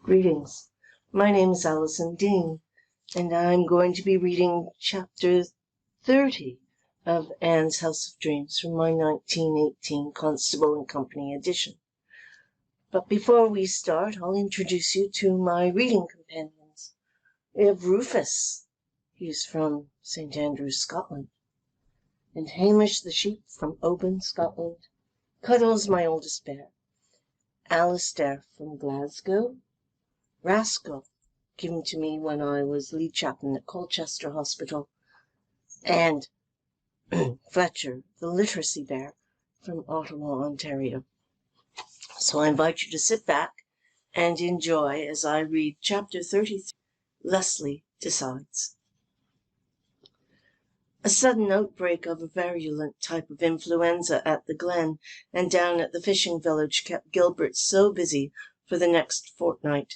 Greetings. My name is Allison Dean, and I'm going to be reading Chapter 30 of Anne's House of Dreams from my 1918 Constable and Company edition. But before we start, I'll introduce you to my reading companions. We have Rufus. He's from St. Andrews, Scotland. And Hamish the sheep from Oban, Scotland. Cuddles, my oldest bear. Alistair from Glasgow. Rascal, given to me when I was lead chaplain at Colchester Hospital, and Fletcher, the literacy bear from Ottawa, Ontario. So I invite you to sit back and enjoy as I read Chapter 33, Leslie Decides. A sudden outbreak of a virulent type of influenza at the Glen and down at the fishing village kept Gilbert so busy for the next fortnight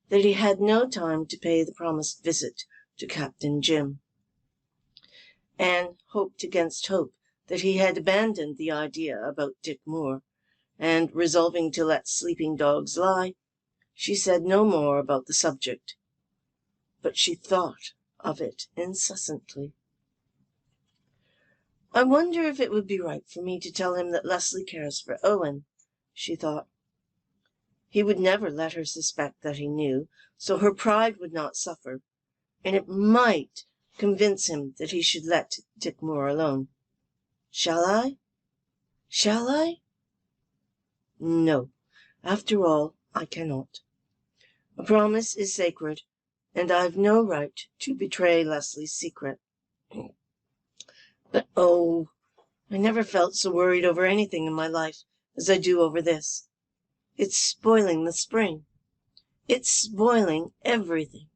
that he had no time to pay the promised visit to Captain Jim. Anne hoped against hope that he had abandoned the idea about Dick Moore, and resolving to let sleeping dogs lie, she said no more about the subject. But she thought of it incessantly. "I wonder if it would be right for me to tell him that Leslie cares for Owen," she thought. He would never let her suspect that he knew, so her pride would not suffer, and it might convince him that he should let Dick Moore alone. Shall I? Shall I? No, after all, I cannot. A promise is sacred, and I've no right to betray Leslie's secret. But oh, I never felt so worried over anything in my life as I do over this. It's spoiling the spring. It's spoiling everything.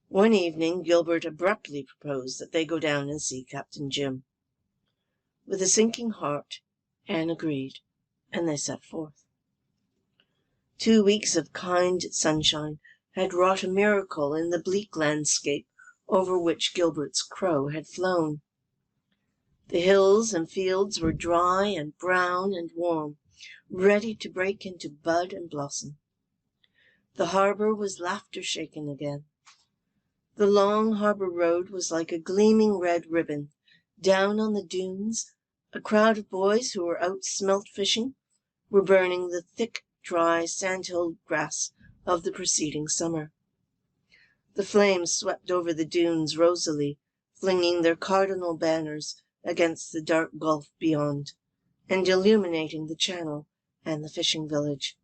One evening, Gilbert abruptly proposed that they go down and see Captain Jim. With a sinking heart, Anne agreed, and they set forth. 2 weeks of kind sunshine had wrought a miracle in the bleak landscape over which Gilbert's crow had flown. The hills and fields were dry and brown and warm, ready to break into bud and blossom. The harbor was laughter-shaken again. The long harbor road was like a gleaming red ribbon. Down on the dunes, a crowd of boys who were out smelt fishing were burning the thick, dry, sandhill grass of the preceding summer. The flames swept over the dunes rosily, flinging their cardinal banners against the dark gulf beyond, and illuminating the channel and the fishing village.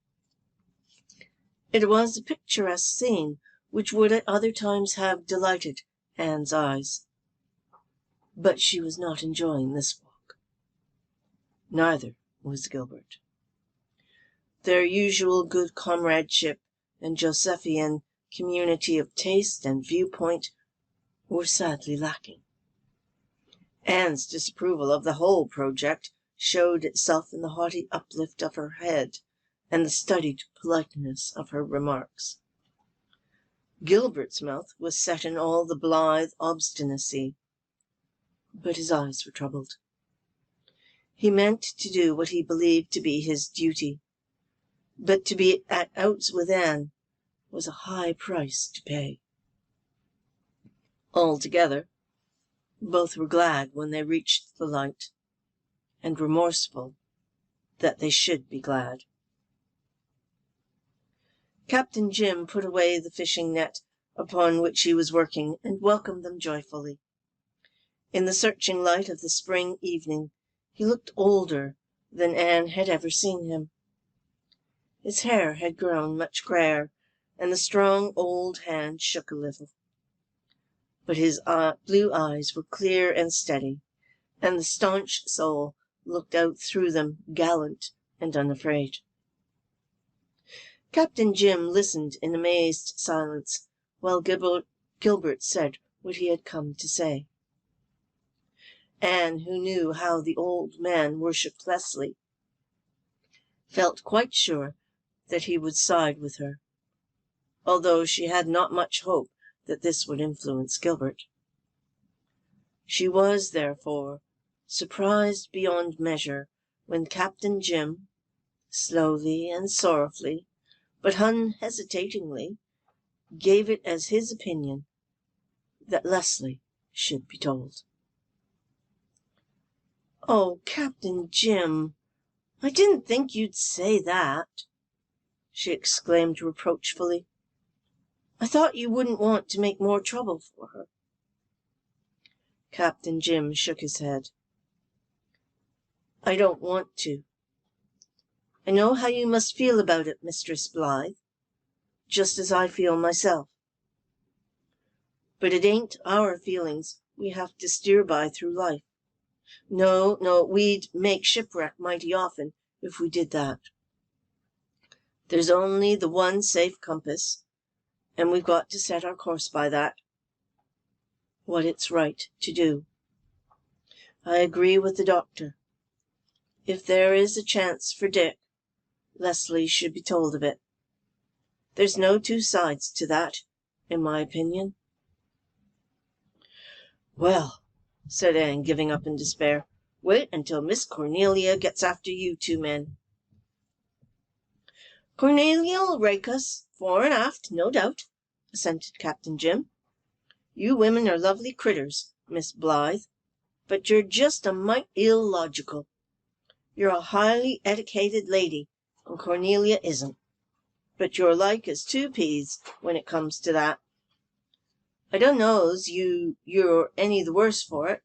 It was a picturesque scene which would at other times have delighted Anne's eyes. But she was not enjoying this walk. Neither was Gilbert. Their usual good comradeship and Josephian community of taste and viewpoint were sadly lacking. Anne's disapproval of the whole project showed itself in the haughty uplift of her head and the studied politeness of her remarks. Gilbert's mouth was set in all the blithe obstinacy, but his eyes were troubled. He meant to do what he believed to be his duty, but to be at outs with Anne was a high price to pay. Altogether, both were glad when they reached the light, and remorseful that they should be glad. Captain Jim put away the fishing net upon which he was working and welcomed them joyfully. In the searching light of the spring evening, he looked older than Anne had ever seen him. His hair had grown much grayer, and the strong old hand shook a little. But his blue eyes were clear and steady, and the staunch soul looked out through them gallant and unafraid. Captain Jim listened in amazed silence while Gilbert said what he had come to say. Anne, who knew how the old man worshipped Leslie, felt quite sure that he would side with her, although she had not much hope that this would influence Gilbert. She was, therefore, surprised beyond measure when Captain Jim, slowly and sorrowfully, but unhesitatingly gave it as his opinion that Leslie should be told. "Oh, Captain Jim, I didn't think you'd say that," she exclaimed reproachfully. "I thought you wouldn't want to make more trouble for her." Captain Jim shook his head. "I don't want to. I know how you must feel about it, Mistress Blythe, just as I feel myself. But it ain't our feelings we have to steer by through life. No, we'd make shipwreck mighty often if we did that. There's only the one safe compass, and we've got to set our course by that. What it's right to do. I agree with the doctor. If there is a chance for Dick, Leslie should be told of it. There's no two sides to that, in my opinion." "Well," said Anne, giving up in despair, "wait until Miss Cornelia gets after you two men." "Cornelia'll rake us, fore and aft, no doubt," assented Captain Jim. "You women are lovely critters, Miss Blythe, but you're just a mite illogical. You're a highly edicated lady, and Cornelia isn't. But you're like as two peas when it comes to that. I dunno's you're any the worse for it.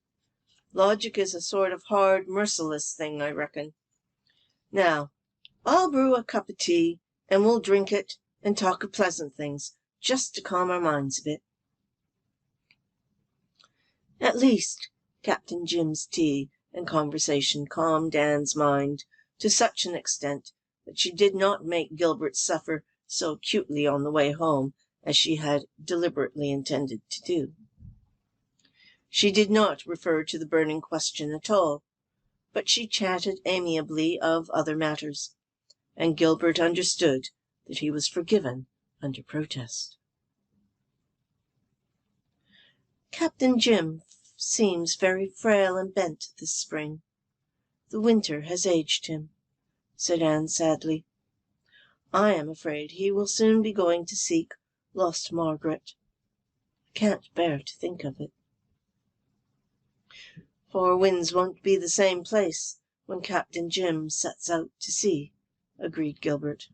Logic is a sort of hard, merciless thing, I reckon. Now, I'll brew a cup of tea, and we'll drink it and talk of pleasant things, just to calm our minds a bit." At least, Captain Jim's tea and conversation calmed Anne's mind to such an extent that she did not make Gilbert suffer so acutely on the way home as she had deliberately intended to do. She did not refer to the burning question at all, but she chatted amiably of other matters, and Gilbert understood that he was forgiven under protest. "Captain Jim seems very frail and bent this spring. The winter has aged him," said Anne sadly. "I am afraid he will soon be going to seek lost Margaret. I can't bear to think of it." "Four Winds won't be the same place when Captain Jim sets out to sea," agreed Gilbert.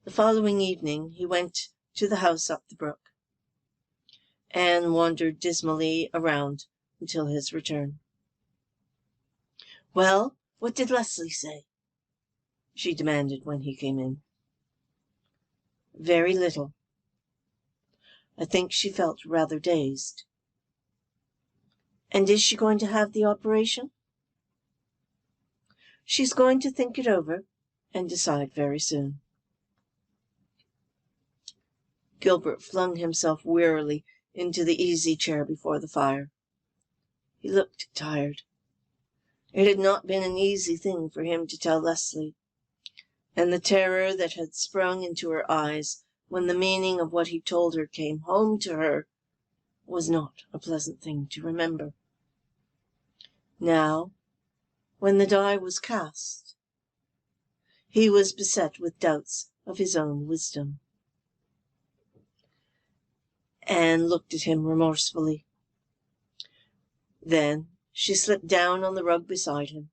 The following evening he went to the house up the brook. Anne wandered dismally around until his return. "Well, what did Leslie say?" she demanded when he came in. "Very little. I think she felt rather dazed." "And is she going to have the operation?" "She's going to think it over and decide very soon." Gilbert flung himself wearily into the easy chair before the fire. He looked tired. It had not been an easy thing for him to tell Leslie, and the terror that had sprung into her eyes when the meaning of what he told her came home to her was not a pleasant thing to remember. Now, when the die was cast, he was beset with doubts of his own wisdom. Anne looked at him remorsefully. Then she slipped down on the rug beside him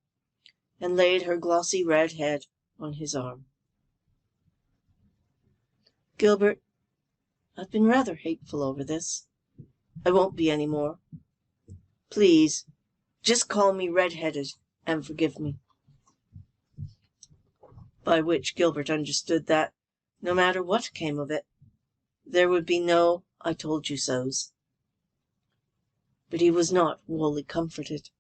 and laid her glossy red head on his arm. "Gilbert, I've been rather hateful over this. I won't be any more. Please, just call me red-headed and forgive me." By which Gilbert understood that, no matter what came of it, there would be no "I told you so's." But he was not wholly comforted.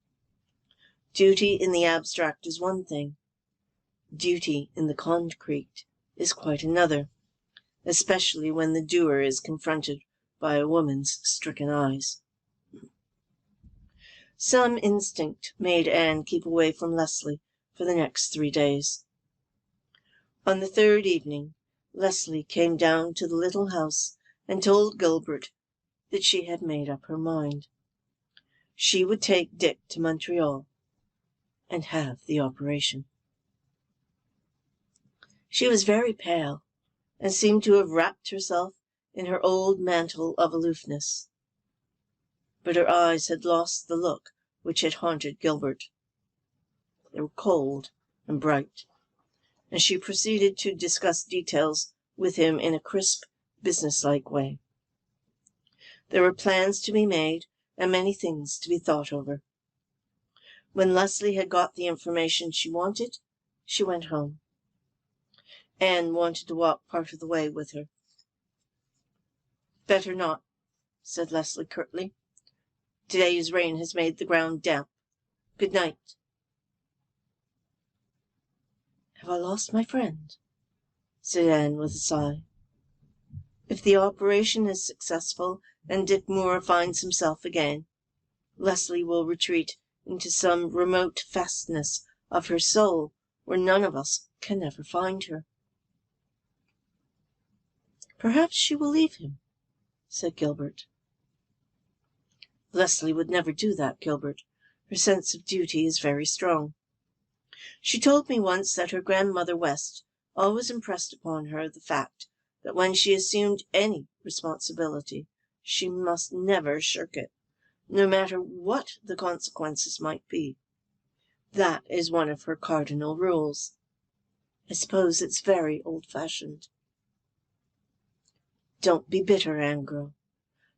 Duty in the abstract is one thing. Duty in the concrete is quite another, especially when the doer is confronted by a woman's stricken eyes. Some instinct made Anne keep away from Leslie for the next 3 days. On the third evening, Leslie came down to the little house and told Gilbert that she had made up her mind. She would take Dick to Montreal and have the operation. She was very pale, and seemed to have wrapped herself in her old mantle of aloofness. But her eyes had lost the look which had haunted Gilbert. They were cold and bright, and she proceeded to discuss details with him in a crisp, businesslike way. There were plans to be made and many things to be thought over. When Leslie had got the information she wanted, she went home. Anne wanted to walk part of the way with her. "Better not," said Leslie curtly. "Today's rain has made the ground damp. Good night." "Have I lost my friend?" said Anne with a sigh. "If the operation is successful and Dick Moore finds himself again, Leslie will retreat into some remote fastness of her soul where none of us can ever find her." "Perhaps she will leave him," said Gilbert. "Leslie would never do that, Gilbert. Her sense of duty is very strong. She told me once that her grandmother West always impressed upon her the fact that when she assumed any responsibility, she must never shirk it, no matter what the consequences might be. That is one of her cardinal rules. I suppose it's very old-fashioned." "Don't be bitter, Anne girl.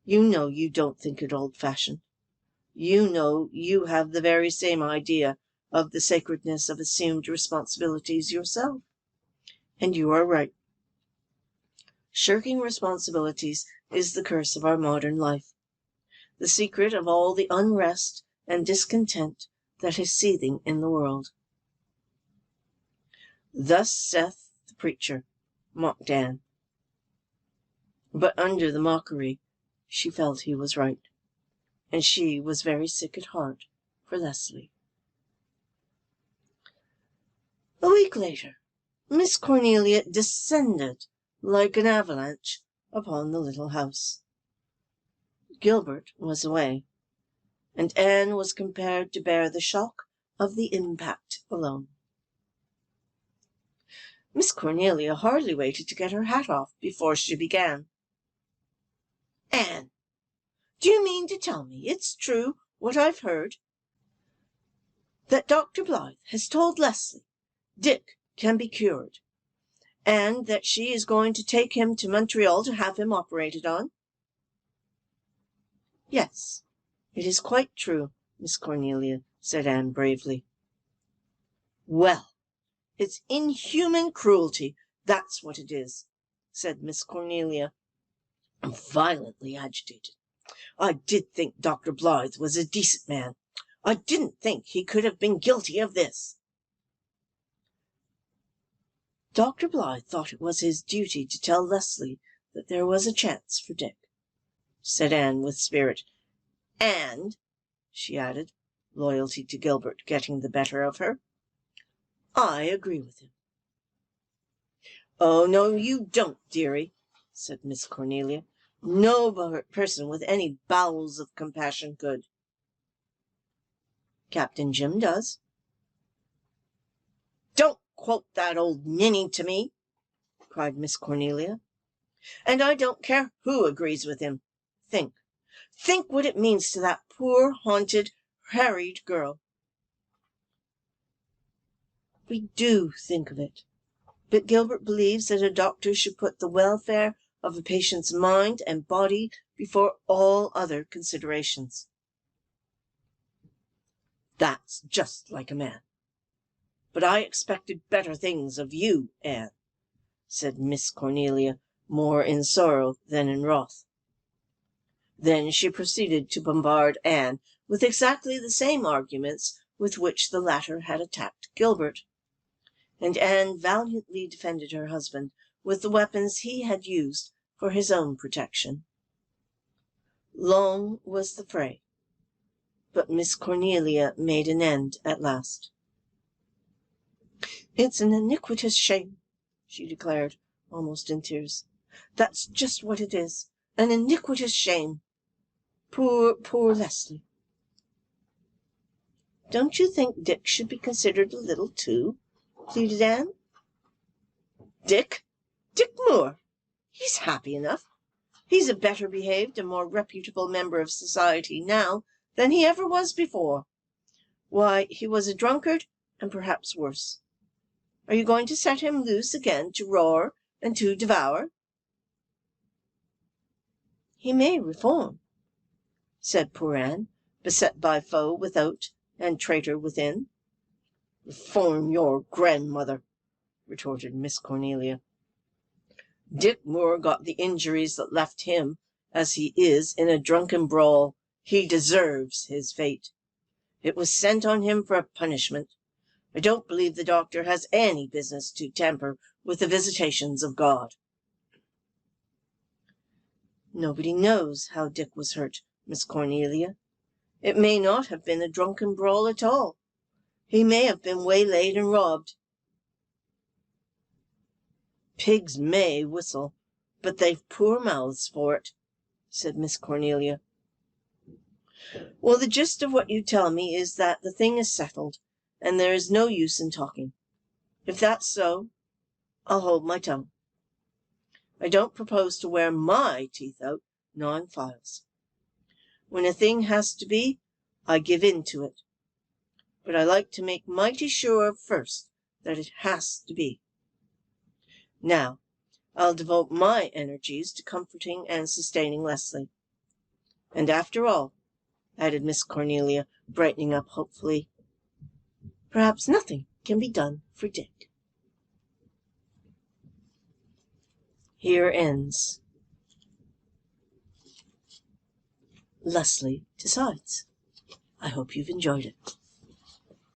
You know you don't think it old-fashioned. You know you have the very same idea of the sacredness of assumed responsibilities yourself. And you are right. Shirking responsibilities is the curse of our modern life, the secret of all the unrest and discontent that is seething in the world." "Thus saith the preacher," mocked Anne. But under the mockery she felt he was right, and she was very sick at heart for Leslie. A week later, Miss Cornelia descended like an avalanche upon the little house. Gilbert was away, and Anne was compelled to bear the shock of the impact alone. Miss Cornelia hardly waited to get her hat off before she began. "Anne, do you mean to tell me it's true what I've heard? That Dr. Blythe has told Leslie Dick can be cured, and that she is going to take him to Montreal to have him operated on?" "Yes, it is quite true, Miss Cornelia," said Anne bravely. "Well, it's inhuman cruelty, that's what it is," said Miss Cornelia, violently agitated. "I did think Dr. Blythe was a decent man. I didn't think he could have been guilty of this." "Dr. Blythe thought it was his duty to tell Leslie that there was a chance for Dick," said Anne with spirit. "And," she added, loyalty to Gilbert getting the better of her, "I agree with him." "Oh, no, you don't, dearie," said Miss Cornelia. "No person with any bowels of compassion could." "Captain Jim does." "Don't quote that old ninny to me," cried Miss Cornelia. "And I don't care who agrees with him. Think what it means to that poor, haunted, harried girl." "We do think of it. But Gilbert believes that a doctor should put the welfare of a patient's mind and body before all other considerations." "That's just like a man. But I expected better things of you, Anne," said Miss Cornelia, more in sorrow than in wrath. Then she proceeded to bombard Anne with exactly the same arguments with which the latter had attacked Gilbert, and Anne valiantly defended her husband with the weapons he had used for his own protection. Long was the fray, but Miss Cornelia made an end at last. "It's an iniquitous shame," she declared, almost in tears. "That's just what it is, an iniquitous shame. Poor Leslie." "Don't you think Dick should be considered a little, too?" pleaded Anne. Dick? Dick Moore? He's happy enough. He's a better behaved and more reputable member of society now than he ever was before. Why, he was a drunkard, and perhaps worse. Are you going to set him loose again to roar and to devour? He may reform, said poor Anne, beset by foe without and traitor within. Reform your grandmother, retorted Miss Cornelia. Dick Moore got the injuries that left him, as he is, in a drunken brawl. He deserves his fate. It was sent on him for a punishment. I don't believe the doctor has any business to tamper with the visitations of God. Nobody knows how Dick was hurt, Miss Cornelia. It may not have been a drunken brawl at all. He may have been waylaid and robbed. Pigs may whistle, but they've poor mouths for it, said Miss Cornelia. Well, the gist of what you tell me is that the thing is settled, and there is no use in talking. If that's so, I'll hold my tongue. I don't propose to wear my teeth out gnawing files. When a thing has to be, I give in to it. But I like to make mighty sure first that it has to be. Now, I'll devote my energies to comforting and sustaining Leslie. And after all, added Miss Cornelia, brightening up hopefully, perhaps nothing can be done for Dick. Here ends Leslie Decides. I hope you've enjoyed it.